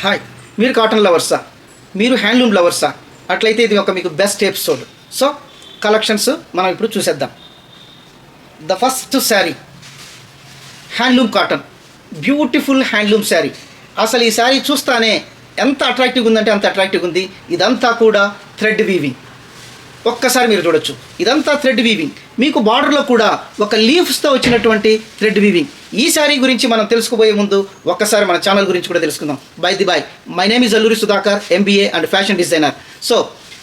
Hi, మీరు cotton లవర్సా, మీరు handloom లవర్సా? అట్లయితే ఇది ఒక మీకు బెస్ట్ ఎపిసోడ్. సో కలెక్షన్స్ మనం ఇప్పుడు చూసేద్దాం. The first sari handloom cotton, beautiful handloom sari. అసలు ఈ శారీ చూస్తానే ఎంత అట్రాక్టివ్గా ఉందంటే అంత అట్రాక్టివ్గా ఉంది. ఇదంతా కూడా థ్రెడ్ వీవింగ్. ఒక్కసారి మీరు చూడొచ్చు, ఇదంతా థ్రెడ్ వీవింగ్. మీకు బార్డర్లో కూడా ఒక లీవ్స్తో వచ్చినటువంటి థ్రెడ్ వీవింగ్. ఈ శారీ గురించి మనం తెలుసుకోబోయే ముందు ఒక్కసారి మన ఛానల్ గురించి కూడా తెలుసుకుందాం. By my name is Alluri Sudhakar, MBA and fashion designer. So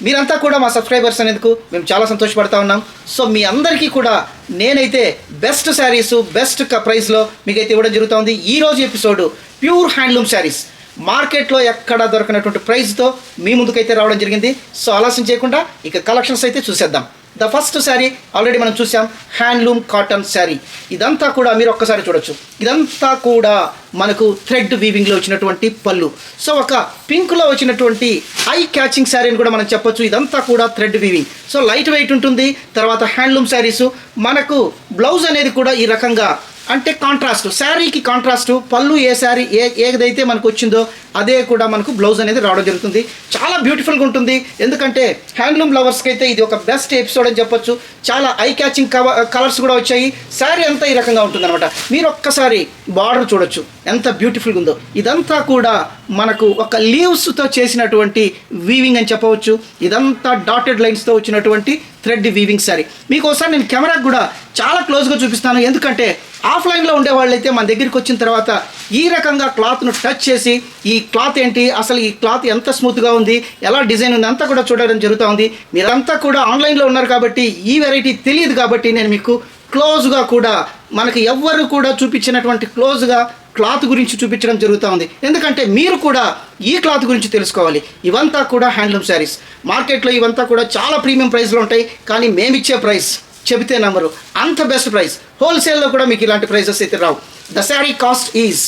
మీరంతా కూడా మా సబ్స్క్రైబర్స్ అనేందుకు మేము చాలా సంతోషపడతా ఉన్నాం. సో మీ అందరికీ కూడా నేనైతే బెస్ట్ శారీస్ బెస్ట్ ప్రైస్లో మీకైతే ఇవ్వడం జరుగుతుంది. ఈరోజు ఎపిసోడ్ ప్యూర్ హ్యాండ్లూమ్ శారీస్, మార్కెట్లో ఎక్కడ దొరకనటువంటి ప్రైస్తో మీ ముందుకైతే రావడం జరిగింది. సో ఆలస్యం చేయకుండా ఇక కలెక్షన్స్ అయితే చూసేద్దాం. ద ఫస్ట్ శారీ ఆల్రెడీ మనం చూసాం, హ్యాండ్లూమ్ కాటన్ శారీ. ఇదంతా కూడా మీరు ఒక్కసారి చూడొచ్చు, ఇదంతా కూడా మనకు థ్రెడ్ వీవింగ్లో వచ్చినటువంటి పళ్ళు. సో ఒక పింక్లో వచ్చినటువంటి ఐ క్యాచింగ్ శారీ అని కూడా మనం చెప్పొచ్చు. ఇదంతా కూడా thread weaving. So light weight ఉంటుంది. తర్వాత హ్యాండ్లూమ్ శారీసు మనకు బ్లౌజ్ అనేది కూడా ఈ రకంగా, అంటే కాంట్రాస్ట్, శారీకి కాంట్రాస్ట్ పళ్ళు ఏ శారీ ఏదైతే మనకు వచ్చిందో అదే కూడా మనకు బ్లౌజ్ అనేది రావడం జరుగుతుంది. చాలా బ్యూటిఫుల్గా ఉంటుంది. ఎందుకంటే హ్యాండ్లూమ్ లవర్స్కి అయితే ఇది ఒక బెస్ట్ ఎపిసోడ్ అని చెప్పొచ్చు. చాలా ఐ క్యాచింగ్ కలర్స్ కూడా వచ్చాయి. శారీ అంతా ఈ రకంగా ఉంటుందన్నమాట. మీరు ఒక్కసారి బార్డర్ చూడొచ్చు ఎంత బ్యూటిఫుల్గా ఉందో. ఇదంతా కూడా మనకు ఒక లీవ్స్తో చేసినటువంటి వీవింగ్ అని చెప్పవచ్చు. ఇదంతా డాటెడ్ లైన్స్తో వచ్చినటువంటి థ్రెడ్ వీవింగ్ శారీ. మీకు ఒకసారి నేను కెమెరాకు కూడా చాలా క్లోజ్గా చూపిస్తాను. ఎందుకంటే ఆఫ్లైన్లో ఉండే వాళ్ళైతే మన దగ్గరికి వచ్చిన తర్వాత ఈ రకంగా క్లాత్ను టచ్ చేసి ఈ క్లాత్ ఏంటి, అసలు ఈ క్లాత్ ఎంత స్మూత్గా ఉంది, ఎలా డిజైన్ ఉంది అంతా కూడా చూడడం జరుగుతూ ఉంది. మీరంతా కూడా ఆన్లైన్లో ఉన్నారు కాబట్టి ఈ వెరైటీ తెలియదు కాబట్టి నేను మీకు క్లోజ్గా కూడా, మనకి ఎవ్వరు కూడా చూపించినటువంటి క్లోజ్గా క్లాత్ గురించి చూపించడం జరుగుతూ ఉంది. ఎందుకంటే మీరు కూడా ఈ క్లాత్ గురించి తెలుసుకోవాలి. ఇవంతా కూడా హ్యాండ్లూమ్ శారీస్. మార్కెట్లో ఇవంతా కూడా చాలా ప్రీమియం ప్రైస్లో ఉంటాయి, కానీ మేమిచ్చే ప్రైస్ చెబితే నమ్మరు, అంత బెస్ట్ ప్రైస్. హోల్సేల్లో కూడా మీకు ఇలాంటి ప్రైసెస్ అయితే రావు. The sari cost is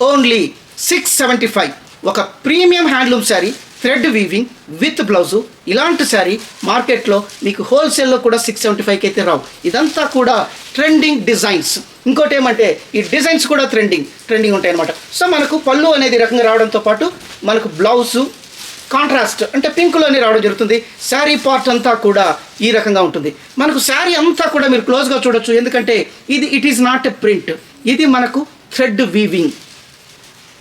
only 675. ఒక premium handloom sari, thread weaving with blouse. ఇలాంటి శారీ మార్కెట్లో మీకు హోల్సేల్లో కూడా 675కి అయితే రావు. ఇదంతా కూడా ట్రెండింగ్ డిజైన్స్. ఇంకోటి ఏమంటే ఈ డిజైన్స్ కూడా ట్రెండింగ్ ఉంటాయి అనమాట. సో మనకు పళ్ళు అనేది రకంగా రావడంతో పాటు మనకు బ్లౌజు కాంట్రాస్ట్ అంటే పింక్లోనే రావడం జరుగుతుంది. శారీ పార్ట్ అంతా కూడా ఈ రకంగా ఉంటుంది. మనకు శారీ అంతా కూడా మీరు క్లోజ్గా చూడొచ్చు. ఎందుకంటే it is not a print, ఇది మనకు థ్రెడ్ వీవింగ్.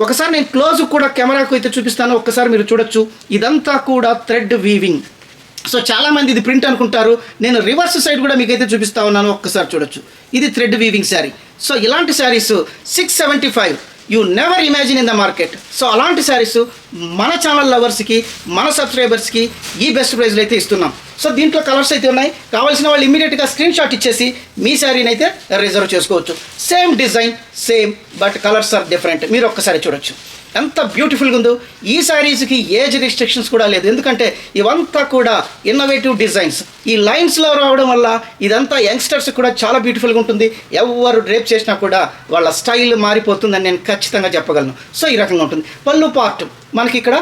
ఒకసారి నేను క్లోజ్ కూడా కెమెరాకు అయితే చూపిస్తాను, ఒక్కసారి మీరు చూడొచ్చు. ఇదంతా కూడా థ్రెడ్ వీవింగ్. సో చాలామంది ఇది ప్రింట్ అనుకుంటారు. నేను రివర్స్ సైడ్ కూడా మీకైతే చూపిస్తా ఉన్నాను, ఒక్కసారి చూడొచ్చు. ఇది థ్రెడ్ వీవింగ్ శారీ. సో ఇలాంటి saris 675 you never imagine in the market. So అలాంటి శారీస్ మన ఛానల్ లవర్స్కి, మన సబ్స్క్రైబర్స్కి ఈ బెస్ట్ ప్రైస్లో అయితే ఇస్తున్నాం. సో దీంట్లో కలర్స్ అయితే ఉన్నాయి. కావాల్సిన వాళ్ళు ఇమీడియట్గా స్క్రీన్ షాట్ ఇచ్చేసి మీ శారీని అయితే రిజర్వ్ చేసుకోవచ్చు. Same design same, but colours are different. మీరు ఒక్కసారి చూడొచ్చు ఎంత బ్యూటిఫుల్గా ఉందో. ఈ శారీస్కి ఏజ్ రిస్ట్రిక్షన్స్ కూడా లేదు, ఎందుకంటే ఇవంతా కూడా ఇన్నోవేటివ్ డిజైన్స్. ఈ లైన్స్లో రావడం వల్ల ఇదంతా యంగ్స్టర్స్ కూడా చాలా బ్యూటిఫుల్గా ఉంటుంది. ఎవరు డ్రేప్ చేసినా కూడా వాళ్ళ స్టైల్ మారిపోతుందని నేను ఖచ్చితంగా చెప్పగలను. సో ఈ రకంగా ఉంటుంది. పళ్ళు పార్ట్ మనకి ఇక్కడ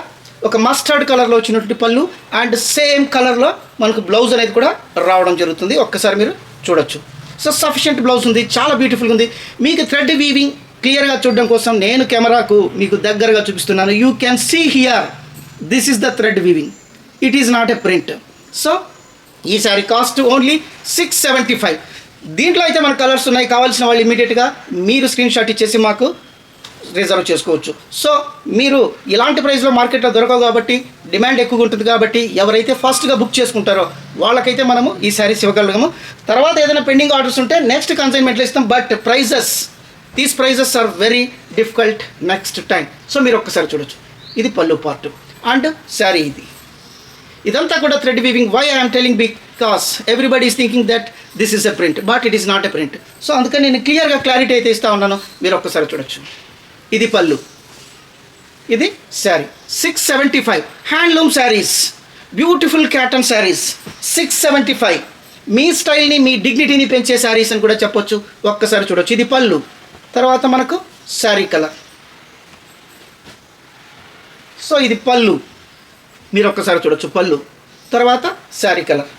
ఒక మస్టర్డ్ కలర్లో వచ్చినటువంటి పళ్ళు అండ్ సేమ్ కలర్లో మనకు బ్లౌజ్ అనేది కూడా రావడం జరుగుతుంది. ఒక్కసారి మీరు చూడొచ్చు. సో సఫిషియెంట్ బ్లౌజ్ ఉంది, చాలా బ్యూటిఫుల్గా ఉంది. మీకు థ్రెడ్ వీవింగ్ క్లియర్గా చూడడం కోసం నేను కెమెరాకు మీకు దగ్గరగా చూపిస్తున్నాను. You can see here, this is the thread weaving, it is not a print. So ఈ శారీ కాస్ట్ ఓన్లీ 675. దీంట్లో అయితే మన కలర్స్ ఉన్నాయి. కావాల్సిన వాళ్ళు ఇమీడియట్గా మీరు స్క్రీన్ షాట్ ఇచ్చేసి మాకు రిజర్వ్ చేసుకోవచ్చు. సో మీరు ఇలాంటి ప్రైస్లో మార్కెట్లో దొరకవు కాబట్టి, డిమాండ్ ఎక్కువగా ఉంటుంది కాబట్టి ఎవరైతే ఫస్ట్గా బుక్ చేసుకుంటారో వాళ్ళకైతే మనము ఈ శారీస్ ఇవ్వగలము. తర్వాత ఏదైనా పెండింగ్ ఆర్డర్స్ ఉంటే నెక్స్ట్ కన్సైన్మెంట్లో ఇస్తాం. But these prices are very difficult next time. So మీరు ఒక్కసారి చూడొచ్చు. ఇది పళ్ళు పార్ట్ అండ్ శారీ. ఇదంతా కూడా thread weaving. Why I'm telling, because everybody is thinking that this is a print, but it is not a print. So అందుకని నేను క్లియర్గా క్లారిటీ అయితే ఇస్తూ ఉన్నాను. మీరు ఒక్కసారి చూడొచ్చు. ఇది పళ్ళు, ఇది sari. 675 handloom saris, beautiful cotton saris 675. మీ స్టైల్ని, మీ డిగ్నిటీని పెంచే శారీస్ అని కూడా చెప్పొచ్చు. ఒక్కసారి చూడొచ్చు. ఇది పళ్ళు, తర్వాత మనకు శారీ కలర్. సో ఇది పళ్ళు, మీరు ఒక్కసారి చూడొచ్చు పళ్ళు, తర్వాత శారీ కలర్.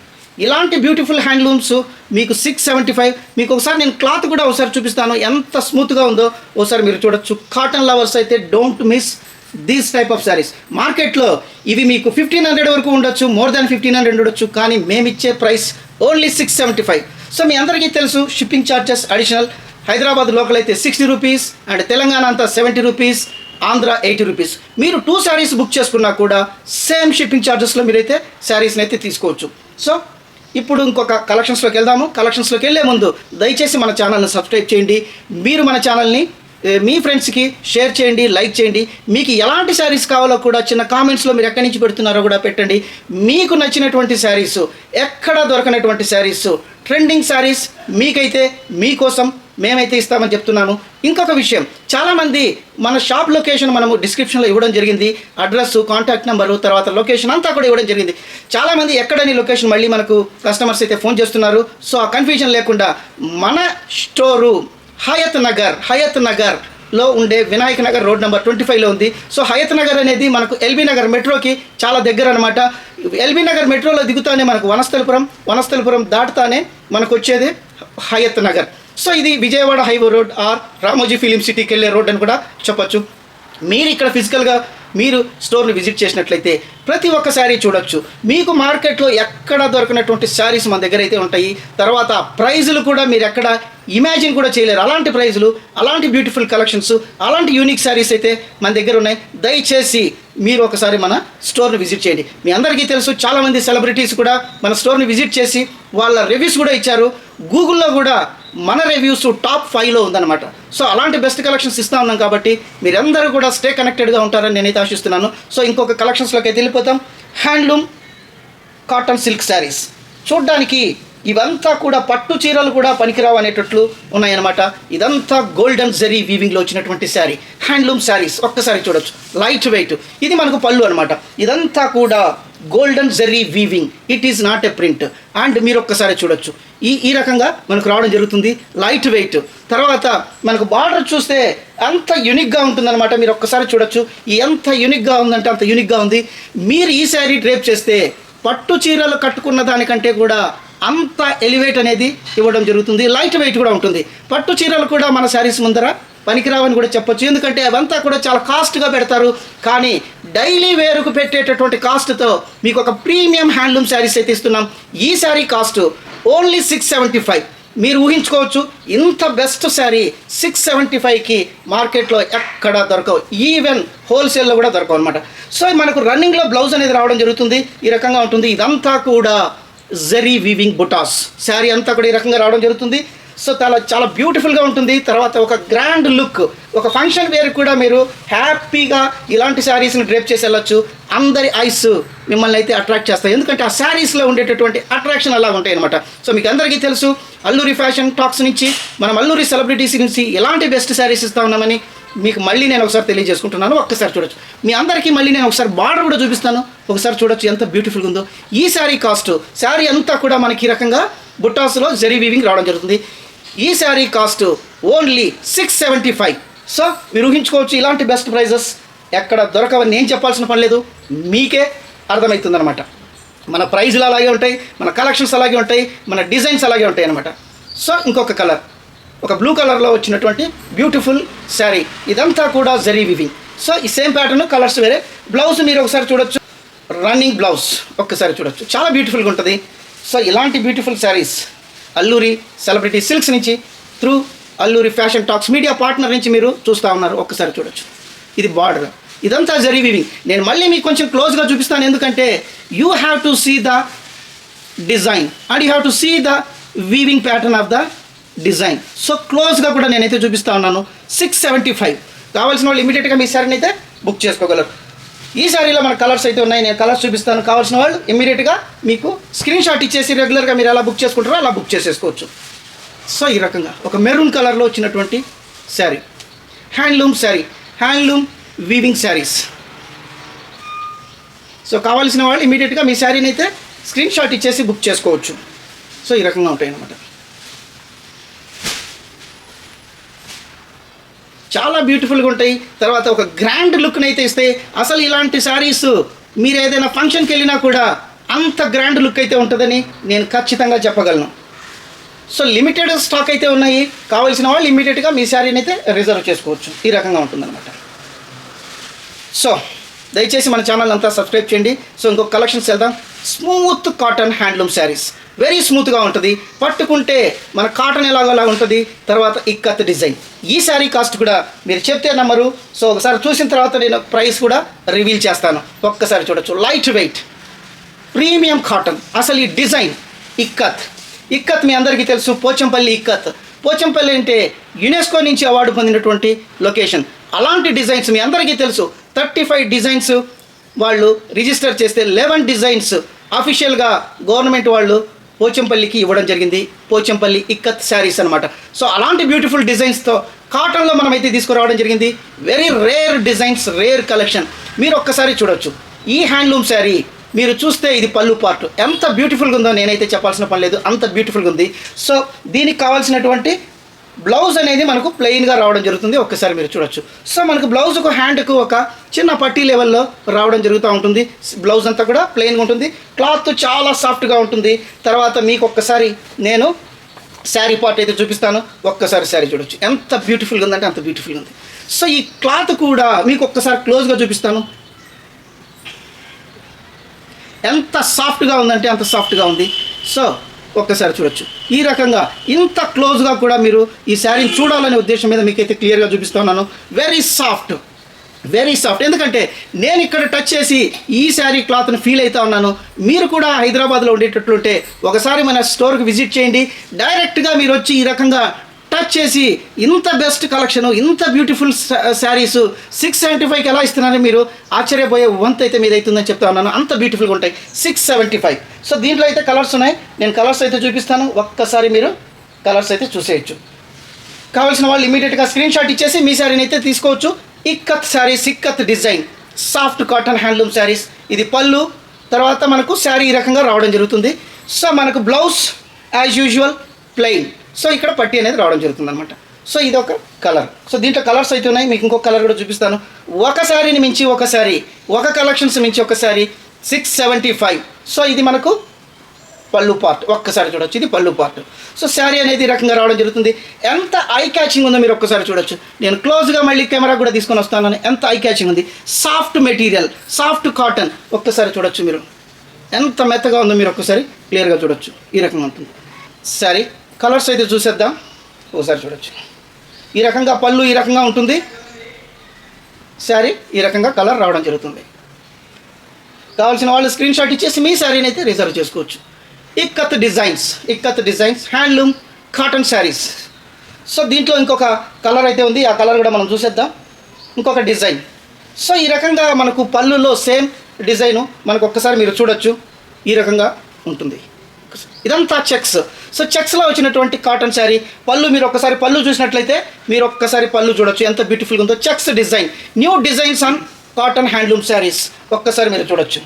ఇలాంటి బ్యూటిఫుల్ హ్యాండ్లూమ్స్ మీకు 675. మీకు ఒకసారి నేను క్లాత్ కూడా ఒకసారి చూపిస్తాను ఎంత స్మూత్గా ఉందో. ఒకసారి మీరు చూడొచ్చు. కాటన్ లవర్స్ అయితే don't miss these type of saris. మార్కెట్లో ఇవి మీకు 1500 వరకు ఉండొచ్చు, మోర్ దాన్ 1500 ఉండొచ్చు, కానీ మేమిచ్చే ప్రైస్ ఓన్లీ 675. సో మీ అందరికీ తెలుసు shipping charges additional. Hyderabad local అయితే 60 రూపీస్ అండ్ తెలంగాణ అంతా 70 రూపీస్, ఆంధ్ర 80 రూపీస్. మీరు 2 శారీస్ బుక్ చేసుకున్నా కూడా సేమ్ షిప్పింగ్ ఛార్జెస్లో మీరైతే శారీస్ని అయితే తీసుకోవచ్చు. సో ఇప్పుడు ఇంకొక కలెక్షన్స్లోకి వెళ్దాము. కలెక్షన్స్లోకి వెళ్ళే ముందు దయచేసి మన ఛానల్ని సబ్స్క్రైబ్ చేయండి. మీరు మన ఛానల్ని మీ ఫ్రెండ్స్కి షేర్ చేయండి, లైక్ చేయండి. మీకు ఎలాంటి శారీస్ కావాలో కూడా చిన్న కామెంట్స్లో మీరు ఎక్కడి నుంచి పెడుతున్నారో కూడా పెట్టండి. మీకు నచ్చినటువంటి శారీస్, ఎక్కడ దొరకనటువంటి శారీస్, ట్రెండింగ్ శారీస్ మీకైతే మీకోసం మేమైతే ఇస్తామని చెప్తున్నాము. ఇంకొక విషయం, చాలామంది మన షాప్ లొకేషన్ మనము డిస్క్రిప్షన్లో ఇవ్వడం జరిగింది. అడ్రస్, కాంటాక్ట్ నెంబరు, తర్వాత లొకేషన్ అంతా కూడా ఇవ్వడం జరిగింది. చాలామంది ఎక్కడని లొకేషన్ మళ్ళీ మనకు కస్టమర్స్ అయితే ఫోన్ చేస్తున్నారు. సో ఆ కన్ఫ్యూజన్ లేకుండా మన స్టోరు హయత్ నగర్లో ఉండే వినాయక నగర్ రోడ్ నెంబర్ 25లో ఉంది. సో హయత్ నగర్ అనేది మనకు ఎల్బీ నగర్ మెట్రోకి చాలా దగ్గర అనమాట. ఎల్బీ నగర్ మెట్రోలో దిగుతానే మనకు వనస్థలిపురం దాటుతానే మనకు వచ్చేది హయత్ నగర్. సో ఇది Vijayawada highway road or Ramoji film సిటీకి వెళ్ళే రోడ్ అని కూడా చెప్పొచ్చు. మీరు ఇక్కడ ఫిజికల్గా మీరు స్టోర్ని విజిట్ చేసినట్లయితే ప్రతి ఒక్క శారీ చూడొచ్చు. మీకు మార్కెట్లో ఎక్కడ దొరకనటువంటి శారీస్ మన దగ్గర అయితే ఉంటాయి. తర్వాత ప్రైజులు కూడా మీరు ఎక్కడ ఇమాజిన్ కూడా చేయలేరు. అలాంటి ప్రైజులు, అలాంటి బ్యూటిఫుల్ కలెక్షన్స్, అలాంటి యూనిక్ శారీస్ అయితే మన దగ్గర ఉన్నాయి. దయచేసి మీరు ఒకసారి మన స్టోర్ని విజిట్ చేయండి. మీ అందరికీ తెలుసు, చాలామంది సెలబ్రిటీస్ కూడా మన స్టోర్ని విజిట్ చేసి వాళ్ళ రివ్యూస్ కూడా ఇచ్చారు. గూగుల్లో కూడా మన రివ్యూస్ టాప్ 5లో ఉందన్నమాట. సో అలాంటి బెస్ట్ కలెక్షన్స్ ఇస్తూ ఉన్నాం కాబట్టి మీరందరూ కూడా స్టే కనెక్టెడ్గా ఉంటారని నేనైతే ఆశిస్తున్నాను. సో ఇంకొక కలెక్షన్స్లోకి అయితే వెళ్ళిపోతాం. Handloom cotton silk saris. చూడ్డానికి ఇవంతా కూడా పట్టు చీరలు కూడా పనికిరావు అనేటట్లు ఉన్నాయన్నమాట. ఇదంతా గోల్డెన్ జరీ వీవింగ్లో వచ్చినటువంటి శారీ, హ్యాండ్లూమ్ శారీస్. ఒక్కసారి చూడొచ్చు, లైట్ వెయిట్. ఇది మనకు పళ్ళు అనమాట. ఇదంతా కూడా golden zari weaving, it is not a print. And మీరు ఒక్కసారి చూడొచ్చు, ఈ రకంగా మనకు రావడం జరుగుతుంది, లైట్ వెయిట్. తర్వాత మనకు బార్డర్ చూస్తే అంత యూనిక్గా ఉంటుందన్నమాట. మీరు ఒక్కసారి చూడొచ్చు, ఎంత యూనిక్గా ఉందంటే అంత యూనిక్గా ఉంది. మీరు ఈ శారీ డ్రేప్ చేస్తే పట్టు చీరలు కట్టుకున్న దానికంటే కూడా అంత ఎలివేట్ అనేది ఇవ్వడం జరుగుతుంది. లైట్ వెయిట్ కూడా ఉంటుంది. పట్టు చీరలు కూడా మన శారీస్ ముందర పనికిరావని కూడా చెప్పొచ్చు. ఎందుకంటే అవంతా కూడా చాలా కాస్ట్గా పెడతారు. కానీ డైలీ వేరుకు పెట్టేటటువంటి కాస్ట్తో మీకు ఒక ప్రీమియం హ్యాండ్లూమ్ శారీస్ అయితే ఇస్తున్నాం. ఈ శారీ కాస్ట్ ఓన్లీ 675. మీరు ఊహించుకోవచ్చు, ఇంత బెస్ట్ శారీ 675కి మార్కెట్లో ఎక్కడ దొరకవు. ఈవెన్ హోల్సేల్లో కూడా దొరకవు అనమాట. సో మనకు రన్నింగ్లో బ్లౌజ్ అనేది రావడం జరుగుతుంది. ఈ రకంగా ఉంటుంది. ఇదంతా కూడా జరీ వీవింగ్ బుటాస్ శారీ అంతా కూడా ఈ రకంగా రావడం జరుగుతుంది. సో చాలా బ్యూటిఫుల్గా ఉంటుంది. తర్వాత ఒక గ్రాండ్ లుక్, ఒక ఫంక్షన్ వేర్ కూడా మీరు హ్యాపీగా ఇలాంటి శారీస్ని డ్రేప్ చేసి వెళ్ళొచ్చు. అందరి ఐస్ మిమ్మల్ని అయితే అట్రాక్ట్ చేస్తాయి. ఎందుకంటే ఆ శారీస్లో ఉండేటటువంటి అట్రాక్షన్ అలా ఉంటాయి అనమాట. సో మీకు అందరికీ తెలుసు, అల్లూరి ఫ్యాషన్ టాక్స్ నుంచి, మనం అల్లూరి సెలబ్రిటీస్ నుంచి ఎలాంటి బెస్ట్ శారీస్ ఇస్తా ఉన్నామని మీకు మళ్ళీ నేను ఒకసారి తెలియజేసుకుంటున్నాను. ఒక్కసారి చూడొచ్చు. మీ అందరికీ మళ్ళీ నేను ఒకసారి బార్డర్ కూడా చూపిస్తాను. ఒకసారి చూడొచ్చు ఎంత బ్యూటిఫుల్గా ఉందో. ఈ శారీ కాస్ట్, శారీ అంతా కూడా మనకి ఈ రకంగా బుట్టాస్లో జరీ వీవింగ్ రావడం జరుగుతుంది. ఈ శారీ కాస్ట్ ఓన్లీ 675. సో మీరు ఊహించుకోవచ్చు, ఇలాంటి బెస్ట్ ప్రైజెస్ ఎక్కడ దొరకవని నేను చెప్పాల్సిన పని లేదు, మీకే అర్థమవుతుందన్నమాట. మన ప్రైజులు అలాగే ఉంటాయి, మన కలెక్షన్స్ అలాగే ఉంటాయి, మన డిజైన్స్ అలాగే ఉంటాయి అన్నమాట. సో ఇంకొక కలర్, ఒక బ్లూ కలర్లో వచ్చినటువంటి బ్యూటిఫుల్ శారీ. ఇదంతా కూడా జరీ వీవింగ్. సో ఈ సేమ్ ప్యాటర్న్, కలర్స్ వేరే. బ్లౌజ్ మీరు ఒకసారి చూడొచ్చు, రన్నింగ్ బ్లౌజ్ ఒక్కసారి చూడొచ్చు, చాలా బ్యూటిఫుల్గా ఉంటుంది. సో ఇలాంటి beautiful saris Alluri celebrity silks నుంచి, through Alluri fashion talks media partner నుంచి మీరు చూస్తూ ఉన్నారు. ఒక్కసారి చూడొచ్చు. ఇది బార్డర్, ఇదంతా జరీ వీవింగ్. నేను మళ్ళీ మీకు కొంచెం క్లోజ్గా చూపిస్తాను, ఎందుకంటే you have to see the design and you have to see the weaving pattern of the design. So క్లోజ్గా కూడా నేనైతే చూపిస్తూ ఉన్నాను. 675 కావాల్సిన వాళ్ళు ఇమీడియట్గా మీ శారీని అయితే బుక్ చేసుకోగలరు. ఈ శారీలో మన కలర్స్ అయితే ఉన్నాయి, నేను కలర్స్ చూపిస్తాను. కావాల్సిన వాళ్ళు ఇమ్మీడియట్గా మీకు స్క్రీన్ షాట్ ఇచ్చేసి రెగ్యులర్గా మీరు ఎలా బుక్ చేసుకుంటారో అలా బుక్ చేసేసుకోవచ్చు. సో ఈ రకంగా ఒక మెరూన్ కలర్లో వచ్చినటువంటి sari, handloom sari, handloom weaving saris. So కావాల్సిన వాళ్ళు ఇమీడియట్గా మీ శారీని అయితే స్క్రీన్ షాట్ ఇచ్చేసి బుక్ చేసుకోవచ్చు. సో ఈ రకంగా ఉంటాయి అన్నమాట. చాలా బ్యూటిఫుల్గా ఉంటాయి. తర్వాత ఒక గ్రాండ్ లుక్ని అయితే ఇస్తాయి. అసలు ఇలాంటి శారీస్ మీరు ఏదైనా ఫంక్షన్కి వెళ్ళినా కూడా అంత గ్రాండ్ లుక్ అయితే ఉంటుందని నేను ఖచ్చితంగా చెప్పగలను. సో లిమిటెడ్ స్టాక్ అయితే ఉన్నాయి. కావాల్సిన వాళ్ళు ఇమ్మీడియట్గా మీ శారీని అయితే రిజర్వ్ చేసుకోవచ్చు. ఈ రకంగా ఉంటుందన్నమాట. సో దయచేసి మన ఛానల్ అంతా సబ్స్క్రైబ్ చేయండి. సో ఇంకొక కలెక్షన్స్ వెళ్దాం. Smooth cotton handloom saris, very స్మూత్గా ఉంటుంది, పట్టుకుంటే మన కాటన్ ఎలాగోలా ఉంటుంది. తర్వాత ఇక్కత్ డిజైన్. ఈ శారీ కాస్ట్ కూడా మీరు చెప్తే నమ్మరు. సో ఒకసారి చూసిన తర్వాత నేను ప్రైస్ కూడా రివీల్ చేస్తాను. ఒక్కసారి చూడొచ్చు. Light weight premium cotton. అసలు ఈ డిజైన్ ఇక్కత్ మీ అందరికీ తెలుసు. పోచంపల్లి ఇక్కత్. పోచంపల్లి అంటే యునెస్కో నుంచి అవార్డు పొందినటువంటి లొకేషన్. అలాంటి డిజైన్స్ మీ అందరికీ తెలుసు. 35 డిజైన్స్ వాళ్ళు రిజిస్టర్ చేస్తే 11 డిజైన్స్ అఫీషియల్గా గవర్నమెంట్ వాళ్ళు పోచంపల్లికి ఇవ్వడం జరిగింది. పోచంపల్లి ఇక్కత్ శారీస్ అనమాట. సో అలాంటి బ్యూటిఫుల్ డిజైన్స్తో కాటన్లో మనమైతే తీసుకురావడం జరిగింది. Very rare designs, rare collection. మీరు ఒక్కసారి చూడొచ్చు. ఈ హ్యాండ్లూమ్ శారీ మీరు చూస్తే ఇది పళ్ళు పార్ట్ ఎంత బ్యూటిఫుల్గా ఉందో నేనైతే చెప్పాల్సిన పని లేదు, అంత బ్యూటిఫుల్గా ఉంది. సో దీనికి కావాల్సినటువంటి బ్లౌజ్ అనేది మనకు ప్లెయిన్గా రావడం జరుగుతుంది. ఒక్కసారి మీరు చూడొచ్చు. సో మనకు బ్లౌజ్కు హ్యాండ్కు ఒక చిన్న పట్టీ లెవెల్లో రావడం జరుగుతూ ఉంటుంది. బ్లౌజ్ అంతా కూడా ప్లెయిన్గా ఉంటుంది. క్లాత్ చాలా సాఫ్ట్గా ఉంటుంది. తర్వాత మీకు ఒక్కసారి నేను శారీ పార్ట్ అయితే చూపిస్తాను. ఒక్కసారి శారీ చూడొచ్చు. ఎంత బ్యూటిఫుల్గా ఉందంటే అంత బ్యూటిఫుల్గా ఉంది. సో ఈ క్లాత్ కూడా మీకు ఒక్కసారి క్లోజ్గా చూపిస్తాను. ఎంత సాఫ్ట్గా ఉందంటే అంత సాఫ్ట్గా ఉంది. సో ఒక్కసారి చూడొచ్చు. ఈ రకంగా ఇంత క్లోజ్గా కూడా మీరు ఈ శారీని చూడాలనే ఉద్దేశం మీద మీకైతే క్లియర్గా చూపిస్తున్నాను. Very soft, very soft. ఎందుకంటే నేను ఇక్కడ టచ్ చేసి ఈ శారీ క్లాత్ని ఫీల్ అవుతా ఉన్నాను. మీరు కూడా హైదరాబాద్లో ఉండేటట్లుంటే ఒకసారి మన స్టోర్కి విజిట్ చేయండి. డైరెక్ట్గా మీరు వచ్చి ఈ రకంగా టచ్ చేసి ఇంత బెస్ట్ కలెక్షన్, ఇంత బ్యూటిఫుల్ శారీస్ 675కి ఎలా ఇస్తున్నారని మీరు ఆశ్చర్యపోయే వంతు అయితే మీద అవుతుందని చెప్తా ఉన్నాను. అంత బ్యూటిఫుల్గా ఉంటాయి. 675. సో దీంట్లో అయితే కలర్స్ ఉన్నాయి. నేను కలర్స్ అయితే చూపిస్తాను. ఒక్కసారి మీరు కలర్స్ అయితే చూసేయచ్చు. కావాల్సిన వాళ్ళు ఇమీడియట్గా స్క్రీన్ షాట్ ఇచ్చేసి మీ శారీని అయితే తీసుకోవచ్చు. Ikat saris, ikat design, soft cotton handloom saris. ఇది పళ్ళు. తర్వాత మనకు శారీ ఈ రకంగా రావడం జరుగుతుంది. సో మనకు blouse as usual plain. So ఇక్కడ పట్టీ అనేది రావడం జరుగుతుంది అనమాట. సో ఇది ఒక కలర్. సో దీంట్లో కలర్స్ అయితే ఉన్నాయి. మీకు ఇంకొక కలర్ కూడా చూపిస్తాను. ఒక శారీని మించి ఒక శారీ, ఒక కలెక్షన్స్ మించి ఒక శారీ 675. సో ఇది మనకు పళ్ళు పార్ట్. ఒక్కసారి చూడొచ్చు. ఇది పళ్ళు పార్ట్. సో శారీ అనేది ఈ రకంగా రావడం జరుగుతుంది. ఎంత ఐ క్యాచింగ్ ఉందో మీరు ఒక్కసారి చూడొచ్చు. నేను క్లోజ్గా మళ్ళీ కెమెరా కూడా తీసుకొని వస్తాను. ఎంత ఐ క్యాచింగ్ ఉంది. Soft material, soft cotton. ఒక్కసారి చూడొచ్చు. మీరు ఎంత మెత్తగా ఉందో మీరు ఒక్కసారి క్లియర్గా చూడొచ్చు. ఈ రకంగా ఉంటుంది శారీ. కలర్స్ అయితే చూసేద్దాం. ఒకసారి చూడొచ్చు. ఈ రకంగా పళ్ళు ఈ రకంగా ఉంటుంది. శారీ ఈ రకంగా కలర్ రావడం జరుగుతుంది. కావాల్సిన వాళ్ళు స్క్రీన్ షాట్ ఇచ్చేసి మీ శారీని అయితే రిజర్వ్ చేసుకోవచ్చు. Ikat designs handloom cotton saris. So దీంట్లో ఇంకొక కలర్ అయితే ఉంది. ఆ కలర్ కూడా మనం చూసేద్దాం. ఇంకొక డిజైన్. సో ఈ రకంగా మనకు పళ్ళులో సేమ్ డిజైను మనకు ఒక్కసారి మీరు చూడొచ్చు. ఈ రకంగా ఉంటుంది. ఇదంతా చెక్స్. సో చెక్స్లో వచ్చినటువంటి కాటన్ శారీ. పళ్ళు మీరు ఒక్కసారి పళ్ళు చూసినట్లయితే మీరు ఒక్కసారి పళ్ళు చూడొచ్చు. ఎంత బ్యూటిఫుల్గా ఉందో. Checks design, new designs on cotton handloom saris. ఒక్కసారి మీరు చూడొచ్చు.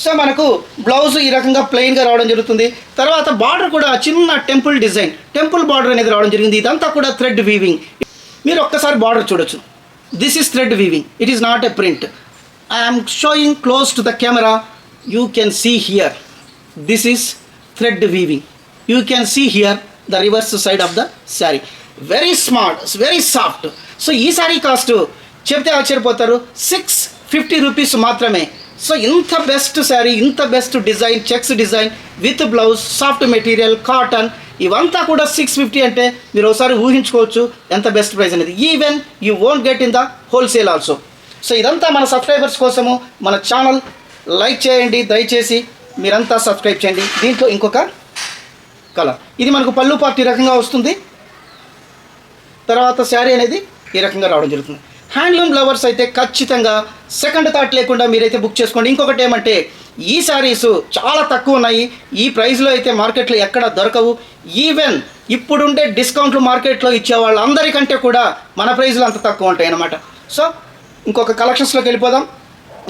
సో మనకు బ్లౌజ్ ఈ రకంగా ప్లెయిన్గా రావడం జరుగుతుంది. తర్వాత బార్డర్ కూడా చిన్న టెంపుల్ డిజైన్, టెంపుల్ బార్డర్ అనేది రావడం జరిగింది. ఇదంతా కూడా థ్రెడ్ వీవింగ్. మీరు ఒక్కసారి బార్డర్ చూడొచ్చు. This is thread weaving. It is not a print. I'm showing close to the camera. You can see here. This is thread weaving. You can see here the reverse side of the saree. Very smart, very soft. So ఈ sorry cost చెప్తే ఆశ్చర్యపోతారు. 650 rupees మాత్రమే. So ఇంత best sari, ఇంత best design, checks design with blouse, soft material, cotton, ఇవంతా కూడా 650 అంటే మీరు ఒకసారి ఊహించుకోవచ్చు ఎంత బెస్ట్ ప్రైస్ అనేది. Even you won't get in the wholesale also. So ఇదంతా మన సబ్స్క్రైబర్స్ కోసము. మన ఛానల్ లైక్ చేయండి దయచేసి. మీరంతా సబ్స్క్రైబ్ చేయండి. దీంట్లో ఇంకొక కలర్. ఇది మనకు పళ్ళు పార్ట్ ఈ రకంగా వస్తుంది. తర్వాత శారీ అనేది ఈ రకంగా రావడం జరుగుతుంది. హ్యాండ్లూమ్ లవర్స్ అయితే ఖచ్చితంగా సెకండ్ థాట్ లేకుండా మీరైతే బుక్ చేసుకోండి. ఇంకొకటి ఏమంటే ఈ శారీస్ చాలా తక్కువ ఉన్నాయి. ఈ ప్రైస్లో అయితే మార్కెట్లో ఎక్కడ దొరకవు. ఈవెన్ ఇప్పుడుండే డిస్కౌంట్లు మార్కెట్లో ఇచ్చే వాళ్ళందరికంటే కూడా మన ప్రైస్లో అంత తక్కువ ఉంటాయి అన్నమాట. సో ఇంకొక కలెక్షన్స్లోకి వెళ్ళిపోదాం.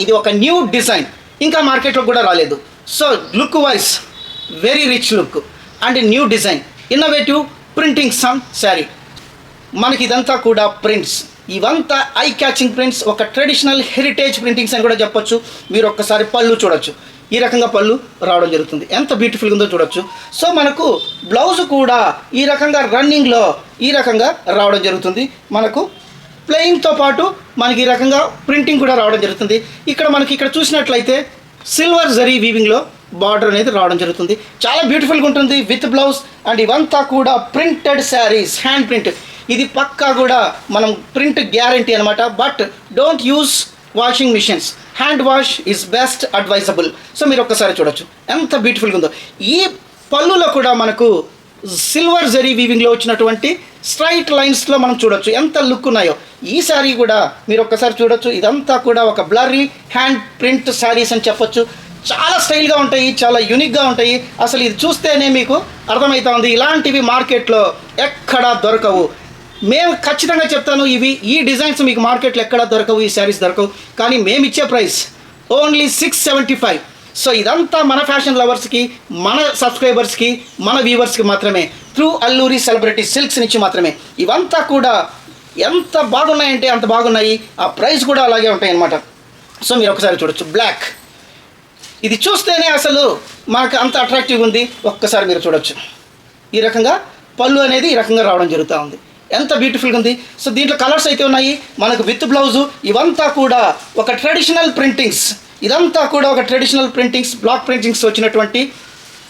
ఇది ఒక న్యూ డిజైన్, ఇంకా మార్కెట్లో కూడా రాలేదు. So look wise very rich look and new design, innovative printings on sari. మనకి ఇదంతా కూడా ప్రింట్స్. ఇవంతా ఐ క్యాచింగ్ ప్రింట్స్. ఒక ట్రెడిషనల్ హెరిటేజ్ ప్రింటింగ్స్ అని కూడా చెప్పొచ్చు. మీరు ఒక్కసారి పళ్ళు చూడొచ్చు. ఈ రకంగా పళ్ళు రావడం జరుగుతుంది. ఎంత బ్యూటిఫుల్గా ఉందో చూడొచ్చు. సో మనకు బ్లౌజ్ కూడా ఈ రకంగా రన్నింగ్లో ఈ రకంగా రావడం జరుగుతుంది. మనకు ప్లెయిన్తో పాటు మనకి ఈ రకంగా ప్రింటింగ్ కూడా రావడం జరుగుతుంది. ఇక్కడ చూసినట్లయితే సిల్వర్ జరీ వీవింగ్లో బార్డర్ అనేది రావడం జరుగుతుంది. చాలా బ్యూటిఫుల్గా ఉంటుంది విత్ బ్లౌజ్. అండ్ ఇవంతా కూడా ప్రింటెడ్ శారీస్, హ్యాండ్ ప్రింట్. ఇది పక్కా కూడా మనం ప్రింట్ గ్యారంటీ అనమాట. But don't use washing machines. Hand wash is best advisable. So మీరు ఒక్కసారి చూడొచ్చు ఎంత బ్యూటిఫుల్గా ఉందో. ఈ పళ్ళులో కూడా మనకు సిల్వర్ జరీ వీవింగ్లో వచ్చినటువంటి స్ట్రైట్ లైన్స్లో మనం చూడొచ్చు ఎంత లుక్ ఉన్నాయో. ఈ శారీ కూడా మీరు ఒక్కసారి చూడొచ్చు. ఇదంతా కూడా ఒక బ్లర్రీ హ్యాండ్ ప్రింట్ శారీస్ అని చెప్పొచ్చు. చాలా స్టైల్గా ఉంటాయి, చాలా యూనిక్గా ఉంటాయి. అసలు ఇది చూస్తేనే మీకు అర్థమవుతా ఉంది ఇలాంటివి మార్కెట్లో ఎక్కడా దొరకవు. మేము ఖచ్చితంగా చెప్తాను, ఈ డిజైన్స్ మీకు మార్కెట్లో ఎక్కడా దొరకవు, ఈ శారీస్ దొరకవు. కానీ మేము ఇచ్చే ప్రైస్ ఓన్లీ 675. సో ఇదంతా మన ఫ్యాషన్ లవర్స్కి, మన సబ్స్క్రైబర్స్కి, మన వ్యూవర్స్కి మాత్రమే, త్రూ అల్లూరి సెలబ్రిటీ సిల్క్స్ నుంచి మాత్రమే. ఇవంతా కూడా ఎంత బాగున్నాయంటే అంత బాగున్నాయి. ఆ ప్రైస్ కూడా అలాగే ఉంటాయి అన్నమాట. సో మీరు ఒకసారి చూడొచ్చు. బ్లాక్ ఇది చూస్తేనే అసలు మనకు అంత అట్రాక్టివ్ ఉంది. ఒక్కసారి మీరు చూడొచ్చు. ఈ రకంగా పళ్ళు అనేది ఈ రకంగా రావడం జరుగుతూ ఉంది. ఎంత బ్యూటిఫుల్గా ఉంది. సో దీంట్లో కలర్స్ అయితే ఉన్నాయి మనకు విత్ బ్లౌజు. ఇవంతా కూడా ఒక ట్రెడిషనల్ ప్రింటింగ్స్. ఇదంతా కూడా ఒక ట్రెడిషనల్ ప్రింటింగ్స్, బ్లాక్ ప్రింటింగ్స్ వచ్చినటువంటి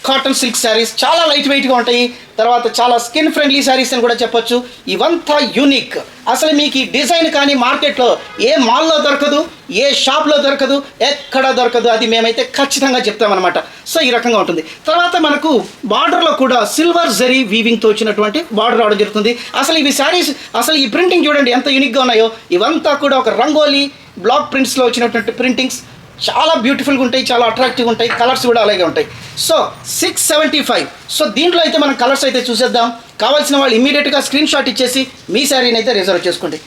కాటన్ సిల్క్ శారీస్. చాలా లైట్ వెయిట్గా ఉంటాయి. తర్వాత చాలా స్కిన్ ఫ్రెండ్లీ శారీస్ అని కూడా చెప్పొచ్చు. ఇవంతా యూనిక్. అసలు మీకు ఈ డిజైన్ కానీ మార్కెట్లో ఏ మాల్లో దొరకదు, ఏ షాప్లో దొరకదు, ఎక్కడ దొరకదు. అది మేమైతే ఖచ్చితంగా చెప్తామన్నమాట. సో ఈ రకంగా ఉంటుంది. తర్వాత మనకు బార్డర్లో కూడా సిల్వర్ జరీ వీవింగ్తో వచ్చినటువంటి బార్డర్ రావడం జరుగుతుంది. అసలు ఇవి శారీస్, అసలు ఈ ప్రింటింగ్ చూడండి ఎంత యూనిక్గా ఉన్నాయో. ఇవంతా కూడా ఒక రంగోలీ బ్లాక్ ప్రింట్స్లో వచ్చినటువంటి ప్రింటింగ్స్. చాలా బ్యూటిఫుల్గా ఉంటాయి, చాలా అట్రాక్టివ్గా ఉంటాయి. కలర్స్ కూడా అలాగే ఉంటాయి. సో 675. సో దీంట్లో అయితే మనం కలర్స్ అయితే చూసేద్దాం. కావాల్సిన వాళ్ళు ఇమీడియట్గా స్క్రీన్ షాట్ ఇచ్చేసి మీ శారీని అయితే రిజర్వ్ చేసుకోండి.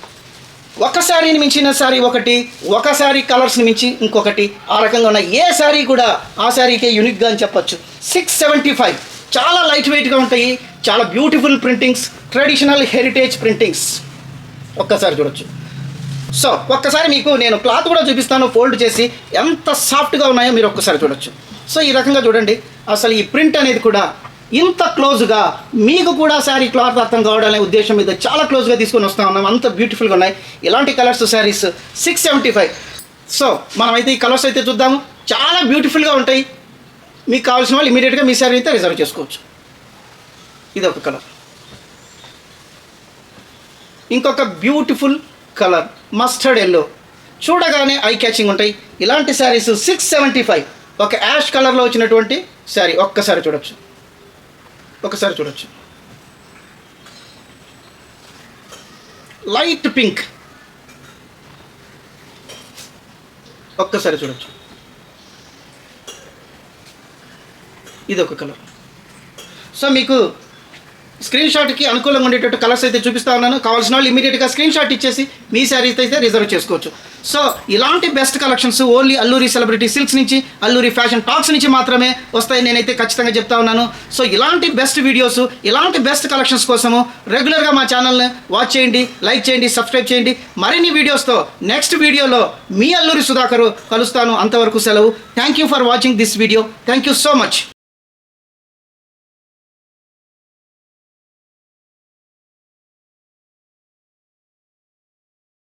ఒక శారీని మించిన శారీ ఒకటి, ఒక శారీ కలర్స్ని మించి ఇంకొకటి, ఆ రకంగా ఉన్నాయి. ఏ శారీ కూడా ఆ శారీకే యూనిక్గా అని చెప్పొచ్చు. 675. చాలా లైట్ వెయిట్గా ఉంటాయి, చాలా beautiful printings, traditional heritage printings. ఒక్కసారి చూడొచ్చు. సో ఒక్కసారి మీకు నేను క్లాత్ కూడా చూపిస్తాను ఫోల్డ్ చేసి ఎంత సాఫ్ట్గా ఉన్నాయో మీరు ఒక్కసారి చూడొచ్చు. సో ఈ రకంగా చూడండి. అసలు ఈ ప్రింట్ అనేది కూడా ఇంత క్లోజ్గా మీకు కూడా శారీ క్లాత్ అర్థం కావడాలనే ఉద్దేశం మీద చాలా క్లోజ్గా తీసుకొని వస్తూ ఉన్నాం. అంత బ్యూటిఫుల్గా ఉన్నాయి ఇలాంటి కలర్స్ శారీస్. 675. సో మనమైతే ఈ కలర్స్ అయితే చూద్దాము. చాలా బ్యూటిఫుల్గా ఉంటాయి. మీకు కావాల్సిన వాళ్ళు ఇమీడియట్గా మీ శారీ అయితే రిజర్వ్ చేసుకోవచ్చు. ఇది ఒక కలర్. ఇంకొక బ్యూటిఫుల్ కలర్ మస్టర్డ్ ఎల్లో. చూడగానే ఐ క్యాచింగ్ ఉంటాయి ఇలాంటి శారీస్. 675. ఒక యాష్ కలర్లో వచ్చినటువంటి శారీ. ఒక్కసారి చూడొచ్చు. ఒకసారి చూడొచ్చు. Light pink. ఒక్కసారి చూడొచ్చు. ఇది ఒక కలర్. సో మీకు స్క్రీన్ షాట్కి అనుకూలంగా ఉండేటట్టు కలర్స్ అయితే చూపిస్తా ఉన్నాను. కావాల్సిన వాళ్ళు ఇమీడియట్గా స్క్రీన్ షాట్ ఇచ్చేసి మీ శారీస్ అయితే రిజర్వ్ చేసుకోవచ్చు. సో ఇలాంటి best collections only Alluri celebrity silks నుంచి, అల్లూరి ఫ్యాషన్ టాక్స్ నుంచి మాత్రమే వస్తాయి నేనైతే ఖచ్చితంగా చెప్తా ఉన్నాను. సో ఇలాంటి బెస్ట్ వీడియోస్, ఇలాంటి బెస్ట్ కలెక్షన్స్ కోసము రెగ్యులర్గా మా ఛానల్ని వాచ్ చేయండి, లైక్ చేయండి, సబ్స్క్రైబ్ చేయండి. మరిన్ని వీడియోస్తో నెక్స్ట్ వీడియోలో మీ అల్లూరి సుధాకర్ కలుస్తాను. అంతవరకు సెలవు. Thank you for watching this video. Thank you so much.